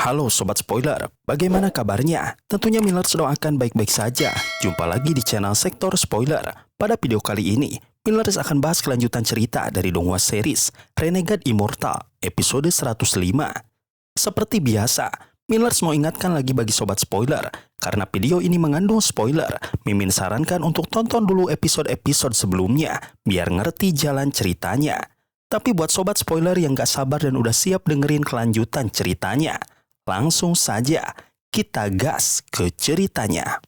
Halo Sobat Spoiler, bagaimana kabarnya? Tentunya Millers doakan baik-baik saja. Jumpa lagi di channel Sektor Spoiler. Pada video kali ini, Millers akan bahas kelanjutan cerita dari Donghua series Renegade Immortal episode 105. Seperti biasa, Millers mau ingatkan lagi bagi Sobat Spoiler, karena video ini mengandung spoiler, Mimin sarankan untuk tonton dulu episode-episode sebelumnya, biar ngerti jalan ceritanya. Tapi buat Sobat Spoiler yang gak sabar dan udah siap dengerin kelanjutan ceritanya, langsung saja kita gas ke ceritanya.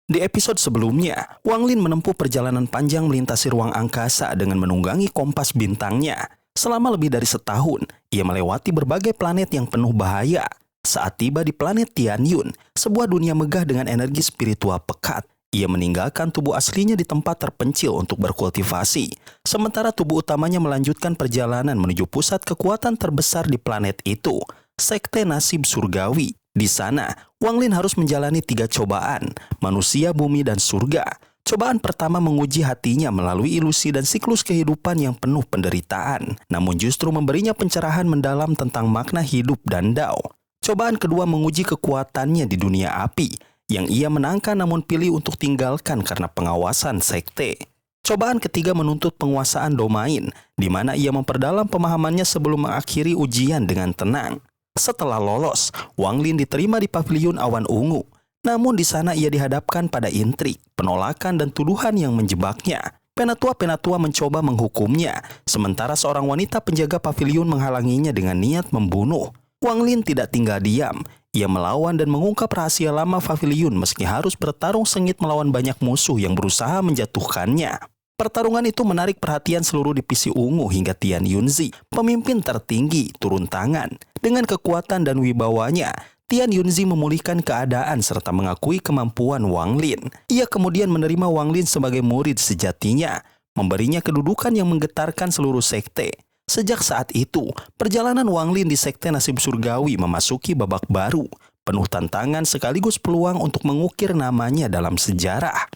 Di episode sebelumnya, Wang Lin menempuh perjalanan panjang melintasi ruang angkasa dengan menunggangi kompas bintangnya. Selama lebih dari setahun, ia melewati berbagai planet yang penuh bahaya. Saat tiba di planet Tianyun, sebuah dunia megah dengan energi spiritual pekat, ia meninggalkan tubuh aslinya di tempat terpencil untuk berkultivasi. Sementara tubuh utamanya melanjutkan perjalanan menuju pusat kekuatan terbesar di planet itu, Sekte Nasib Surgawi. Di sana, Wang Lin harus menjalani 3 cobaan, manusia, bumi, dan surga. Cobaan pertama menguji hatinya melalui ilusi dan siklus kehidupan yang penuh penderitaan, namun justru memberinya pencerahan mendalam tentang makna hidup dan Dao. Cobaan kedua menguji kekuatannya di dunia api, yang ia menangkan namun pilih untuk tinggalkan karena pengawasan sekte. Cobaan ketiga menuntut penguasaan domain, di mana ia memperdalam pemahamannya sebelum mengakhiri ujian dengan tenang. Setelah lolos, Wang Lin diterima di paviliun awan ungu. Namun di sana ia dihadapkan pada intrik, penolakan, dan tuduhan yang menjebaknya. Penatua-penatua mencoba menghukumnya, sementara seorang wanita penjaga paviliun menghalanginya dengan niat membunuh. Wang Lin tidak tinggal diam. Ia melawan dan mengungkap rahasia lama paviliun meski harus bertarung sengit melawan banyak musuh yang berusaha menjatuhkannya. Pertarungan itu menarik perhatian seluruh divisi ungu hingga Tian Yunzi, pemimpin tertinggi, turun tangan. Dengan kekuatan dan wibawanya, Tian Yunzi memulihkan keadaan serta mengakui kemampuan Wang Lin. Ia kemudian menerima Wang Lin sebagai murid sejatinya, memberinya kedudukan yang menggetarkan seluruh sekte. Sejak saat itu, perjalanan Wang Lin di Sekte Nasib Surgawi memasuki babak baru, penuh tantangan sekaligus peluang untuk mengukir namanya dalam sejarah.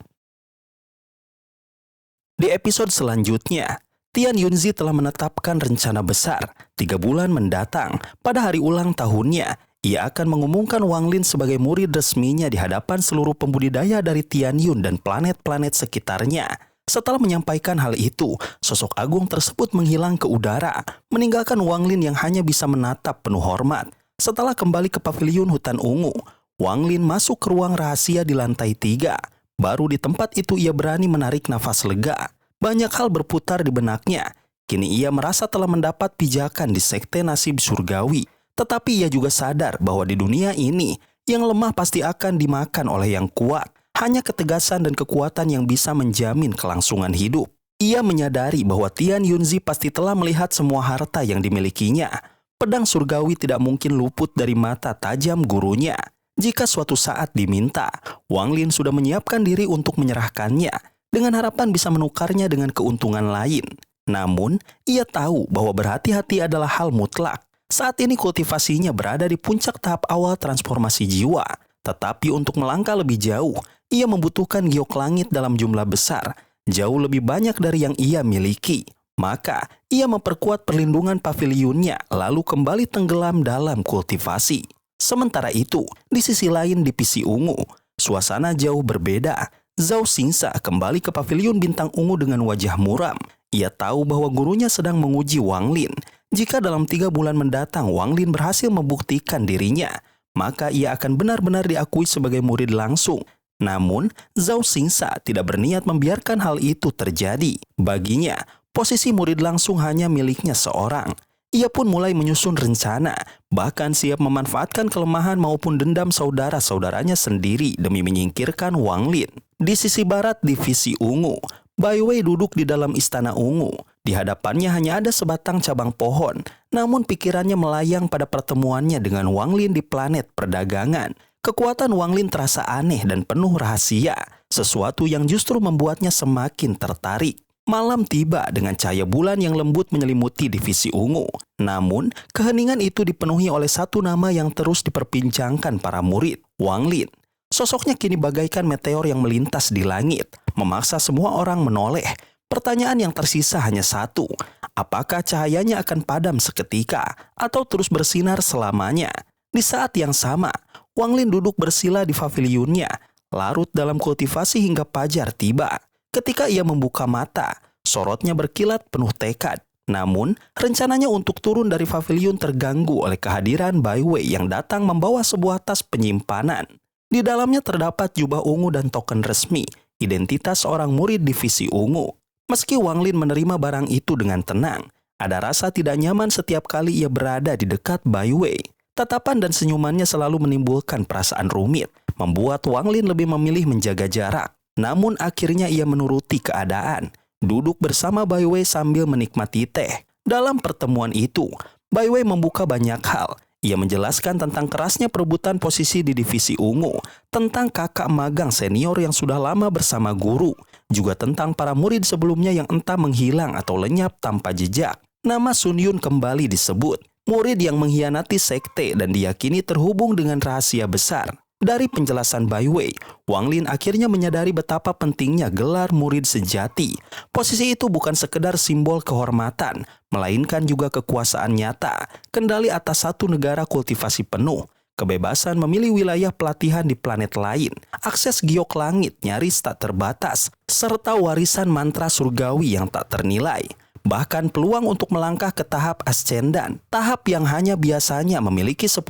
Di episode selanjutnya, Tian Yunzi telah menetapkan rencana besar. 3 bulan mendatang, pada hari ulang tahunnya, ia akan mengumumkan Wang Lin sebagai murid resminya di hadapan seluruh pembudidaya dari Tianyun dan planet-planet sekitarnya. Setelah menyampaikan hal itu, sosok agung tersebut menghilang ke udara, meninggalkan Wang Lin yang hanya bisa menatap penuh hormat. Setelah kembali ke paviliun hutan ungu, Wang Lin masuk ke ruang rahasia di lantai 3. Baru di tempat itu ia berani menarik nafas lega. Banyak hal berputar di benaknya. Kini ia merasa telah mendapat pijakan di Sekte Nasib Surgawi. Tetapi ia juga sadar bahwa di dunia ini, yang lemah pasti akan dimakan oleh yang kuat. Hanya ketegasan dan kekuatan yang bisa menjamin kelangsungan hidup. Ia menyadari bahwa Tian Yunzi pasti telah melihat semua harta yang dimilikinya. Pedang surgawi tidak mungkin luput dari mata tajam gurunya. Jika suatu saat diminta, Wang Lin sudah menyiapkan diri untuk menyerahkannya, dengan harapan bisa menukarnya dengan keuntungan lain. Namun, ia tahu bahwa berhati-hati adalah hal mutlak. Saat ini kultivasinya berada di puncak tahap awal transformasi jiwa. Tetapi untuk melangkah lebih jauh, ia membutuhkan giok langit dalam jumlah besar, jauh lebih banyak dari yang ia miliki. Maka, ia memperkuat perlindungan paviliunnya, lalu kembali tenggelam dalam kultivasi. Sementara itu, di sisi lain divisi ungu, suasana jauh berbeda. Zhao Xingsa kembali ke paviliun bintang ungu dengan wajah muram. Ia tahu bahwa gurunya sedang menguji Wang Lin. Jika dalam 3 bulan mendatang Wang Lin berhasil membuktikan dirinya, maka ia akan benar-benar diakui sebagai murid langsung. Namun, Zhao Xingsa tidak berniat membiarkan hal itu terjadi. Baginya, posisi murid langsung hanya miliknya seorang. Ia pun mulai menyusun rencana, bahkan siap memanfaatkan kelemahan maupun dendam saudara-saudaranya sendiri demi menyingkirkan Wang Lin. Di sisi barat divisi ungu, Bai Wei duduk di dalam istana ungu. Di hadapannya hanya ada sebatang cabang pohon, namun pikirannya melayang pada pertemuannya dengan Wang Lin di planet perdagangan. Kekuatan Wang Lin terasa aneh dan penuh rahasia, sesuatu yang justru membuatnya semakin tertarik. Malam tiba dengan cahaya bulan yang lembut menyelimuti divisi ungu. Namun, keheningan itu dipenuhi oleh satu nama yang terus diperbincangkan para murid, Wang Lin. Sosoknya kini bagaikan meteor yang melintas di langit, memaksa semua orang menoleh. Pertanyaan yang tersisa hanya satu, apakah cahayanya akan padam seketika atau terus bersinar selamanya? Di saat yang sama, Wang Lin duduk bersila di pavilionnya, larut dalam kultivasi hingga fajar tiba. Ketika ia membuka mata, sorotnya berkilat penuh tekad. Namun, rencananya untuk turun dari pavilion terganggu oleh kehadiran Bai Wei yang datang membawa sebuah tas penyimpanan. Di dalamnya terdapat jubah ungu dan token resmi, identitas seorang murid divisi ungu. Meski Wang Lin menerima barang itu dengan tenang, ada rasa tidak nyaman setiap kali ia berada di dekat Bai Wei. Tatapan dan senyumannya selalu menimbulkan perasaan rumit, membuat Wang Lin lebih memilih menjaga jarak. Namun akhirnya ia menuruti keadaan, duduk bersama Bai Wei sambil menikmati teh. Dalam pertemuan itu, Bai Wei membuka banyak hal. Ia menjelaskan tentang kerasnya perebutan posisi di divisi ungu, tentang kakak magang senior yang sudah lama bersama guru, juga tentang para murid sebelumnya yang entah menghilang atau lenyap tanpa jejak. Nama Sun Yun kembali disebut, murid yang mengkhianati sekte dan diyakini terhubung dengan rahasia besar. Dari penjelasan Bai Wei, Wang Lin akhirnya menyadari betapa pentingnya gelar murid sejati. Posisi itu bukan sekedar simbol kehormatan, melainkan juga kekuasaan nyata, kendali atas satu negara kultivasi penuh, kebebasan memilih wilayah pelatihan di planet lain, akses giok langit nyaris tak terbatas, serta warisan mantra surgawi yang tak ternilai. Bahkan peluang untuk melangkah ke tahap ascendan, tahap yang hanya biasanya memiliki 10%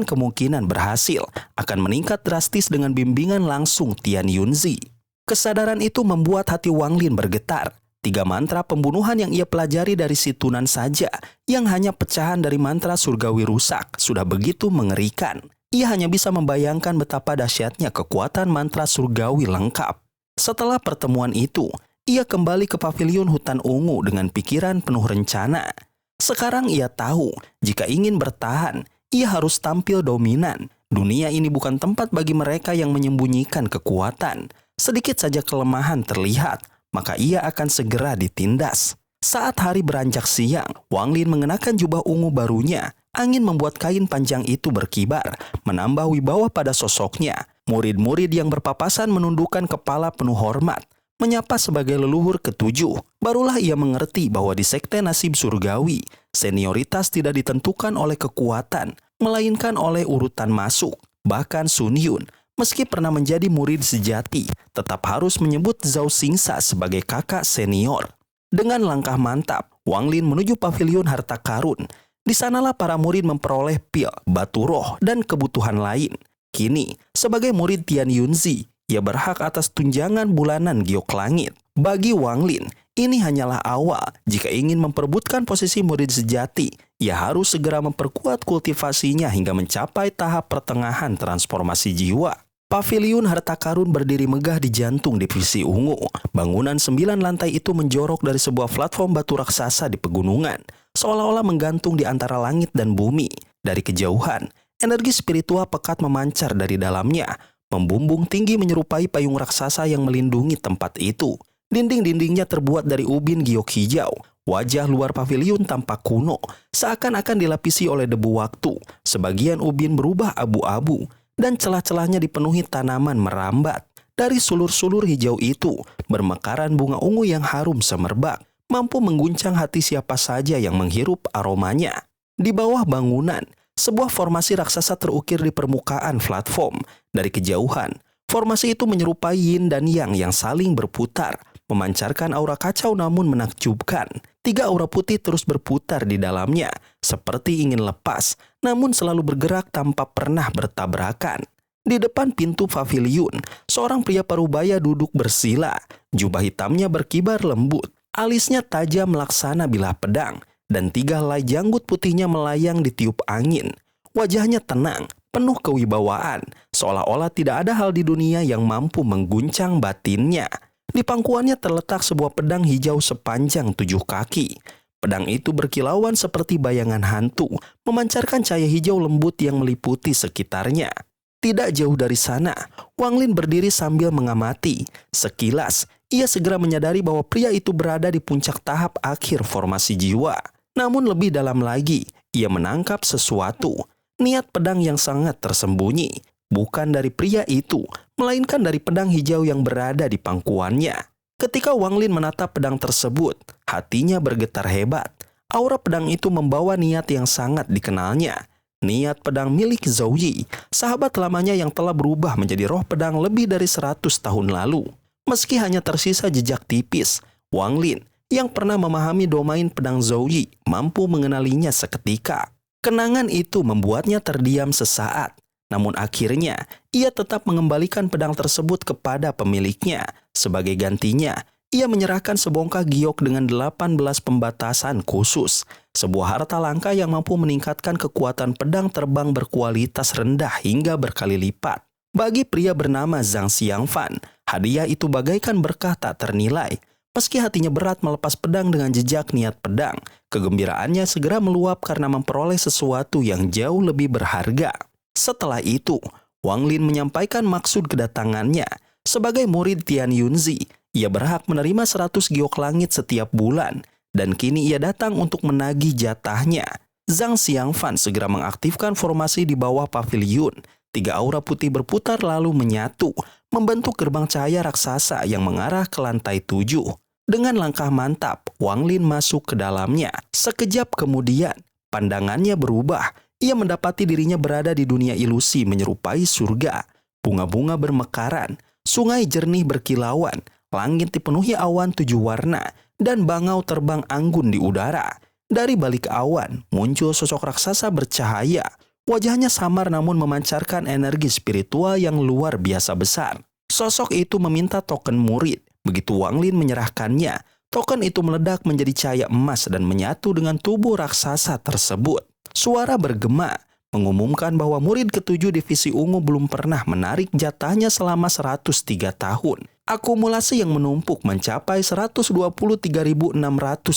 kemungkinan berhasil, akan meningkat drastis dengan bimbingan langsung Tian Yunzi. Kesadaran itu membuat hati Wang Lin bergetar. 3 mantra pembunuhan yang ia pelajari dari si Tunan saja, yang hanya pecahan dari mantra surgawi rusak, sudah begitu mengerikan. Ia hanya bisa membayangkan betapa dahsyatnya kekuatan mantra surgawi lengkap. Setelah pertemuan itu, ia kembali ke pavilion hutan ungu dengan pikiran penuh rencana. Sekarang ia tahu, jika ingin bertahan, ia harus tampil dominan. Dunia ini bukan tempat bagi mereka yang menyembunyikan kekuatan. Sedikit saja kelemahan terlihat, maka ia akan segera ditindas. Saat hari beranjak siang, Wang Lin mengenakan jubah ungu barunya. Angin membuat kain panjang itu berkibar, menambah wibawa pada sosoknya. Murid-murid yang berpapasan menundukkan kepala penuh hormat, menyapa sebagai leluhur ketujuh. Barulah ia mengerti bahwa di sekte nasib surgawi, senioritas tidak ditentukan oleh kekuatan, melainkan oleh urutan masuk. Bahkan Sun Yun, meski pernah menjadi murid sejati, tetap harus menyebut Zhao Xingsa sebagai kakak senior. Dengan langkah mantap, Wang Lin menuju pavilion harta karun. Di sanalah para murid memperoleh pil, batu roh, dan kebutuhan lain. Kini, sebagai murid Tian Yunzi, ia berhak atas tunjangan bulanan giok langit. Bagi Wang Lin, ini hanyalah awal. Jika ingin memperebutkan posisi murid sejati, ia harus segera memperkuat kultivasinya hingga mencapai tahap pertengahan transformasi jiwa. Pavilion harta karun berdiri megah di jantung divisi ungu. Bangunan 9 lantai itu menjorok dari sebuah platform batu raksasa di pegunungan, seolah-olah menggantung di antara langit dan bumi. Dari kejauhan, energi spiritual pekat memancar dari dalamnya, membumbung tinggi menyerupai payung raksasa yang melindungi tempat itu. Dinding-dindingnya terbuat dari ubin giok hijau. Wajah luar pavilion tampak kuno, seakan-akan dilapisi oleh debu waktu. Sebagian ubin berubah abu-abu, dan celah-celahnya dipenuhi tanaman merambat. Dari sulur-sulur hijau itu, bermekaran bunga ungu yang harum semerbak, mampu mengguncang hati siapa saja yang menghirup aromanya. Di bawah bangunan, sebuah formasi raksasa terukir di permukaan platform. Dari kejauhan, formasi itu menyerupai yin dan yang saling berputar, memancarkan aura kacau namun menakjubkan. 3 aura putih terus berputar di dalamnya, seperti ingin lepas, namun selalu bergerak tanpa pernah bertabrakan. Di depan pintu pavilion, seorang pria parubaya duduk bersila. Jubah hitamnya berkibar lembut, alisnya tajam laksana bilah pedang, dan 3 helai janggut putihnya melayang ditiup angin. Wajahnya tenang, penuh kewibawaan, seolah-olah tidak ada hal di dunia yang mampu mengguncang batinnya. Di pangkuannya terletak sebuah pedang hijau sepanjang 7 kaki. Pedang itu berkilauan seperti bayangan hantu, memancarkan cahaya hijau lembut yang meliputi sekitarnya. Tidak jauh dari sana, Wang Lin berdiri sambil mengamati. Sekilas, ia segera menyadari bahwa pria itu berada di puncak tahap akhir formasi jiwa. Namun lebih dalam lagi, ia menangkap sesuatu. Niat pedang yang sangat tersembunyi, bukan dari pria itu, melainkan dari pedang hijau yang berada di pangkuannya. Ketika Wang Lin menatap pedang tersebut, hatinya bergetar hebat. Aura pedang itu membawa niat yang sangat dikenalnya. Niat pedang milik Zhou Yi, sahabat lamanya yang telah berubah menjadi roh pedang lebih dari 100 tahun lalu. Meski hanya tersisa jejak tipis, Wang Lin yang pernah memahami domain pedang Zhou Yi mampu mengenalinya seketika. Kenangan itu membuatnya terdiam sesaat. Namun akhirnya, ia tetap mengembalikan pedang tersebut kepada pemiliknya. Sebagai gantinya, ia menyerahkan sebongkah giok dengan 18 pembatasan khusus. Sebuah harta langka yang mampu meningkatkan kekuatan pedang terbang berkualitas rendah hingga berkali lipat. Bagi pria bernama Zhang Xiangfan, hadiah itu bagaikan berkah tak ternilai. Meski hatinya berat melepas pedang dengan jejak niat pedang, kegembiraannya segera meluap karena memperoleh sesuatu yang jauh lebih berharga. Setelah itu, Wang Lin menyampaikan maksud kedatangannya. Sebagai murid Tian Yunzi, ia berhak menerima 100 giok langit setiap bulan, dan kini ia datang untuk menagih jatahnya. Zhang Xiangfan segera mengaktifkan formasi di bawah paviliun. 3 aura putih berputar lalu menyatu, membentuk gerbang cahaya raksasa yang mengarah ke lantai 7. Dengan langkah mantap, Wang Lin masuk ke dalamnya. Sekejap kemudian, pandangannya berubah. Ia mendapati dirinya berada di dunia ilusi menyerupai surga. Bunga-bunga bermekaran, sungai jernih berkilauan, langit dipenuhi awan 7 warna, dan bangau terbang anggun di udara. Dari balik awan, muncul sosok raksasa bercahaya. Wajahnya samar namun memancarkan energi spiritual yang luar biasa besar. Sosok itu meminta token murid. Begitu Wang Lin menyerahkannya, token itu meledak menjadi cahaya emas dan menyatu dengan tubuh raksasa tersebut. Suara bergema, mengumumkan bahwa murid ketujuh divisi ungu belum pernah menarik jatahnya selama 103 tahun. Akumulasi yang menumpuk mencapai 123.600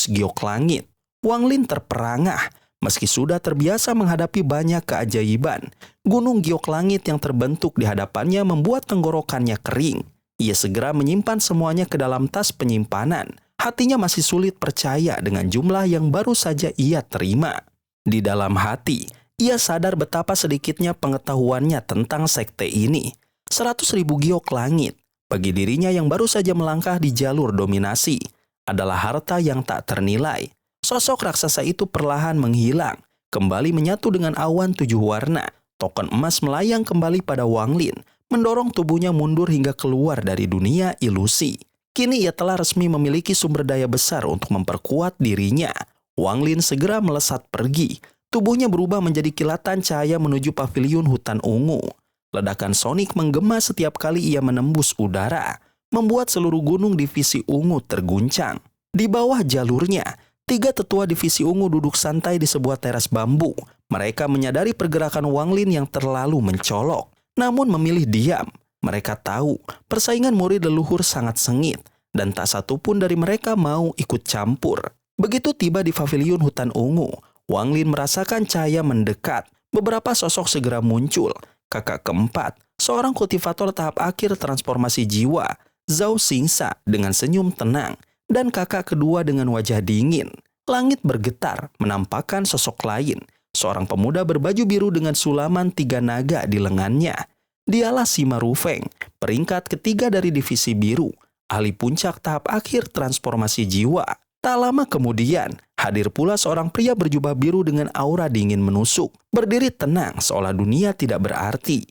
giok langit. Wang Lin terperangah. Meski sudah terbiasa menghadapi banyak keajaiban, gunung giok langit yang terbentuk di hadapannya membuat tenggorokannya kering. Ia segera menyimpan semuanya ke dalam tas penyimpanan. Hatinya masih sulit percaya dengan jumlah yang baru saja ia terima. Di dalam hati, ia sadar betapa sedikitnya pengetahuannya tentang sekte ini. 100.000 giok langit, bagi dirinya yang baru saja melangkah di jalur dominasi, adalah harta yang tak ternilai. Sosok raksasa itu perlahan menghilang, kembali menyatu dengan awan 7 warna. Token emas melayang kembali pada Wang Lin, mendorong tubuhnya mundur hingga keluar dari dunia ilusi. Kini ia telah resmi memiliki sumber daya besar untuk memperkuat dirinya. Wang Lin segera melesat pergi. Tubuhnya berubah menjadi kilatan cahaya menuju paviliun hutan ungu. Ledakan sonik menggema setiap kali ia menembus udara, membuat seluruh gunung divisi ungu terguncang. Di bawah jalurnya, 3 tetua divisi ungu duduk santai di sebuah teras bambu. Mereka menyadari pergerakan Wang Lin yang terlalu mencolok, namun memilih diam. Mereka tahu persaingan murid leluhur sangat sengit, dan tak satu pun dari mereka mau ikut campur. Begitu tiba di paviliun hutan ungu, Wang Lin merasakan cahaya mendekat. Beberapa sosok segera muncul. Kakak keempat, seorang kultivator tahap akhir transformasi jiwa, Zhao Xingsa dengan senyum tenang, dan kakak kedua dengan wajah dingin. Langit bergetar menampakkan sosok lain, seorang pemuda berbaju biru dengan sulaman 3 naga di lengannya. Dialah Sima Rufeng, peringkat ketiga dari divisi biru, ahli puncak tahap akhir transformasi jiwa. Tak lama kemudian, hadir pula seorang pria berjubah biru dengan aura dingin menusuk, berdiri tenang seolah dunia tidak berarti.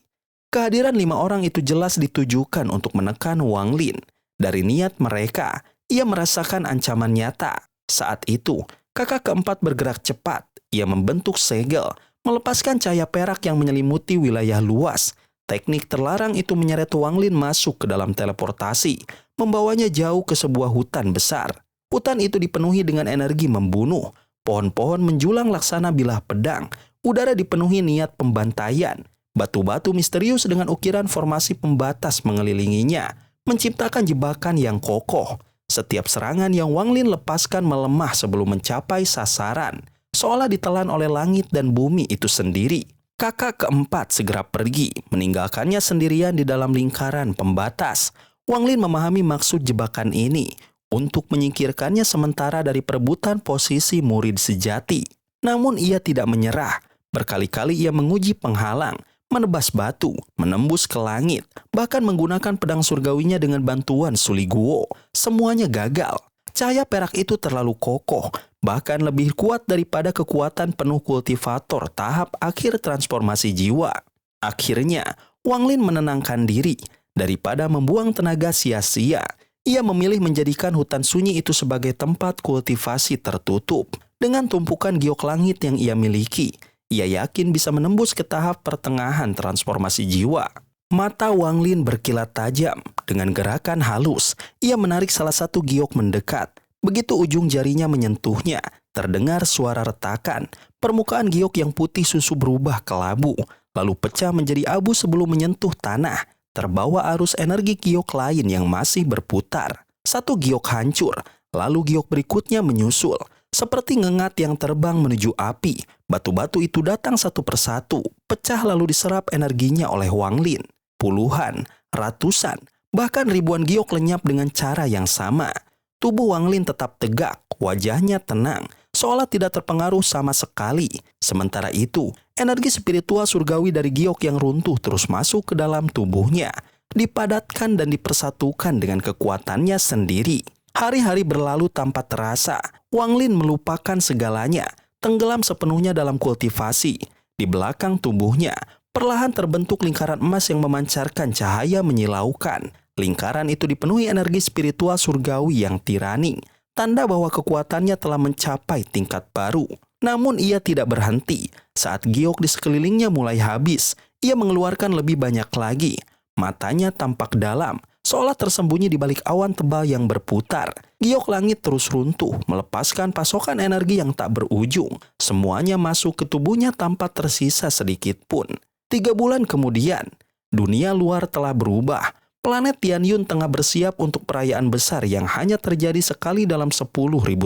Kehadiran 5 orang itu jelas ditujukan untuk menekan Wang Lin. Dari niat mereka, ia merasakan ancaman nyata. Saat itu, kakak keempat bergerak cepat. Ia membentuk segel, melepaskan cahaya perak yang menyelimuti wilayah luas. Teknik terlarang itu menyeret Wang Lin masuk ke dalam teleportasi, membawanya jauh ke sebuah hutan besar. Hutan itu dipenuhi dengan energi membunuh. Pohon-pohon menjulang laksana bilah pedang. Udara dipenuhi niat pembantaian. Batu-batu misterius dengan ukiran formasi pembatas mengelilinginya, menciptakan jebakan yang kokoh. Setiap serangan yang Wang Lin lepaskan melemah sebelum mencapai sasaran, seolah ditelan oleh langit dan bumi itu sendiri. Kakak keempat segera pergi, meninggalkannya sendirian di dalam lingkaran pembatas. Wang Lin memahami maksud jebakan ini, untuk menyingkirkannya sementara dari perebutan posisi murid sejati. Namun ia tidak menyerah. Berkali-kali ia menguji penghalang, menebas batu, menembus ke langit, bahkan menggunakan pedang surgawinya dengan bantuan Suliguo. Semuanya gagal. Cahaya perak itu terlalu kokoh, bahkan lebih kuat daripada kekuatan penuh kultivator tahap akhir transformasi jiwa. Akhirnya, Wang Lin menenangkan diri. Daripada membuang tenaga sia-sia, ia memilih menjadikan hutan sunyi itu sebagai tempat kultivasi tertutup. Dengan tumpukan giok langit yang ia miliki, ia yakin bisa menembus ke tahap pertengahan transformasi jiwa. Mata Wang Lin berkilat tajam. Dengan gerakan halus, ia menarik salah satu giok mendekat. Begitu ujung jarinya menyentuhnya, terdengar suara retakan. Permukaan giok yang putih susu berubah kelabu, lalu pecah menjadi abu sebelum menyentuh tanah. Terbawa arus energi giok lain yang masih berputar. Satu giok hancur, lalu giok berikutnya menyusul. Seperti ngengat yang terbang menuju api, batu-batu itu datang satu persatu, pecah lalu diserap energinya oleh Wang Lin. Puluhan, ratusan, bahkan ribuan giok lenyap dengan cara yang sama. Tubuh Wang Lin tetap tegak, wajahnya tenang, seolah tidak terpengaruh sama sekali. Sementara itu, energi spiritual surgawi dari giok yang runtuh terus masuk ke dalam tubuhnya, dipadatkan dan dipersatukan dengan kekuatannya sendiri. Hari-hari berlalu tanpa terasa. Wang Lin melupakan segalanya, tenggelam sepenuhnya dalam kultivasi. Di belakang tubuhnya, perlahan terbentuk lingkaran emas yang memancarkan cahaya menyilaukan. Lingkaran itu dipenuhi energi spiritual surgawi yang tirani, tanda bahwa kekuatannya telah mencapai tingkat baru. Namun ia tidak berhenti. Saat giok di sekelilingnya mulai habis, ia mengeluarkan lebih banyak lagi. Matanya tampak dalam, seolah tersembunyi di balik awan tebal yang berputar. Giok langit terus runtuh, melepaskan pasokan energi yang tak berujung. Semuanya masuk ke tubuhnya tanpa tersisa sedikit pun. 3 bulan kemudian, dunia luar telah berubah. Planet Tianyun tengah bersiap untuk perayaan besar yang hanya terjadi sekali dalam 10.000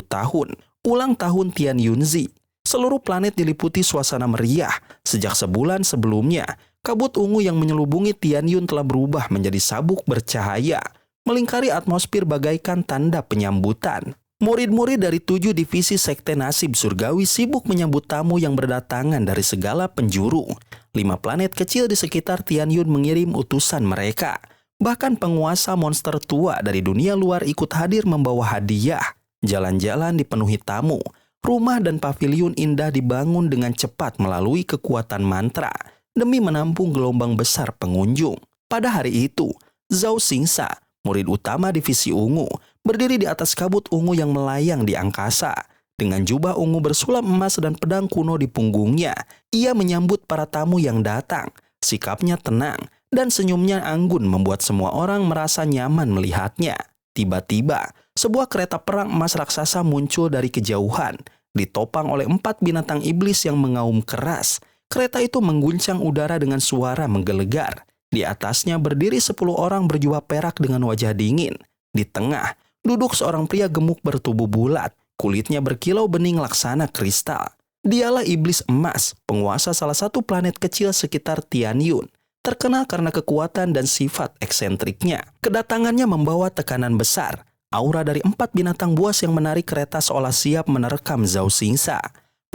tahun. Ulang tahun Tianyunzi. Seluruh planet diliputi suasana meriah. Sejak sebulan sebelumnya, kabut ungu yang menyelubungi Tianyun telah berubah menjadi sabuk bercahaya, melingkari atmosfer bagaikan tanda penyambutan. Murid-murid dari 7 divisi sekte nasib surgawi sibuk menyambut tamu yang berdatangan dari segala penjuru. 5 planet kecil di sekitar Tianyun mengirim utusan mereka. Bahkan penguasa monster tua dari dunia luar ikut hadir membawa hadiah. Jalan-jalan dipenuhi tamu. Rumah dan paviliun indah dibangun dengan cepat melalui kekuatan mantra demi menampung gelombang besar pengunjung. Pada hari itu, Zhao Xingsa, murid utama divisi ungu, berdiri di atas kabut ungu yang melayang di angkasa. Dengan jubah ungu bersulam emas dan pedang kuno di punggungnya, ia menyambut para tamu yang datang. Sikapnya tenang dan senyumnya anggun membuat semua orang merasa nyaman melihatnya. Tiba-tiba, sebuah kereta perang emas raksasa muncul dari kejauhan, ditopang oleh 4 binatang iblis yang mengaum keras. Kereta itu mengguncang udara dengan suara menggelegar. Di atasnya berdiri 10 orang berjubah perak dengan wajah dingin. Di tengah, duduk seorang pria gemuk bertubuh bulat, kulitnya berkilau bening laksana kristal. Dialah iblis emas, penguasa salah satu planet kecil sekitar Tianyun. Terkenal karena kekuatan dan sifat eksentriknya. Kedatangannya membawa tekanan besar. Aura dari 4 binatang buas yang menarik kereta seolah siap menerkam Zhao Xingsa.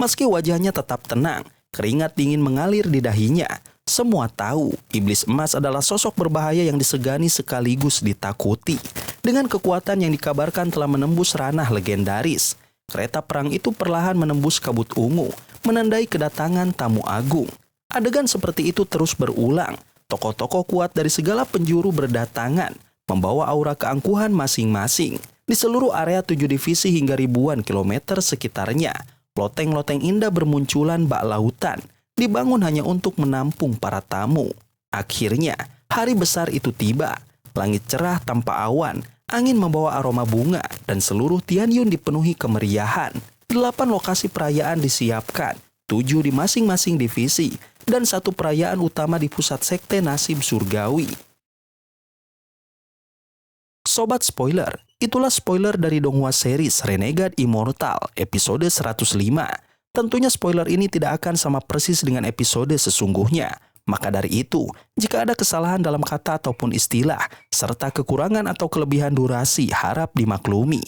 Meski wajahnya tetap tenang, keringat dingin mengalir di dahinya. Semua tahu, iblis emas adalah sosok berbahaya yang disegani sekaligus ditakuti. Dengan kekuatan yang dikabarkan telah menembus ranah legendaris, kereta perang itu perlahan menembus kabut ungu, menandai kedatangan tamu agung. Adegan seperti itu terus berulang. Tokoh-tokoh kuat dari segala penjuru berdatangan, membawa aura keangkuhan masing-masing. Di seluruh area 7 divisi hingga ribuan kilometer sekitarnya, loteng-loteng indah bermunculan bak lautan, dibangun hanya untuk menampung para tamu. Akhirnya, hari besar itu tiba. Langit cerah tanpa awan, angin membawa aroma bunga, dan seluruh Tianyun dipenuhi kemeriahan. 8 lokasi perayaan disiapkan, 7 di masing-masing divisi, dan 1 perayaan utama di pusat sekte nasib surgawi. Sobat spoiler, itulah spoiler dari Donghua series Renegade Immortal episode 105. Tentunya spoiler ini tidak akan sama persis dengan episode sesungguhnya. Maka dari itu, jika ada kesalahan dalam kata ataupun istilah, serta kekurangan atau kelebihan durasi, harap dimaklumi.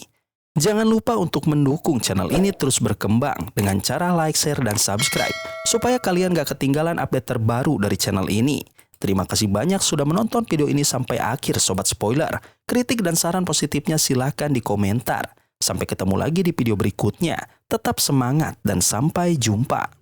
Jangan lupa untuk mendukung channel ini terus berkembang dengan cara like, share, dan subscribe supaya kalian gak ketinggalan update terbaru dari channel ini. Terima kasih banyak sudah menonton video ini sampai akhir Sobat Spoiler. Kritik dan saran positifnya silahkan di komentar. Sampai ketemu lagi di video berikutnya. Tetap semangat dan sampai jumpa.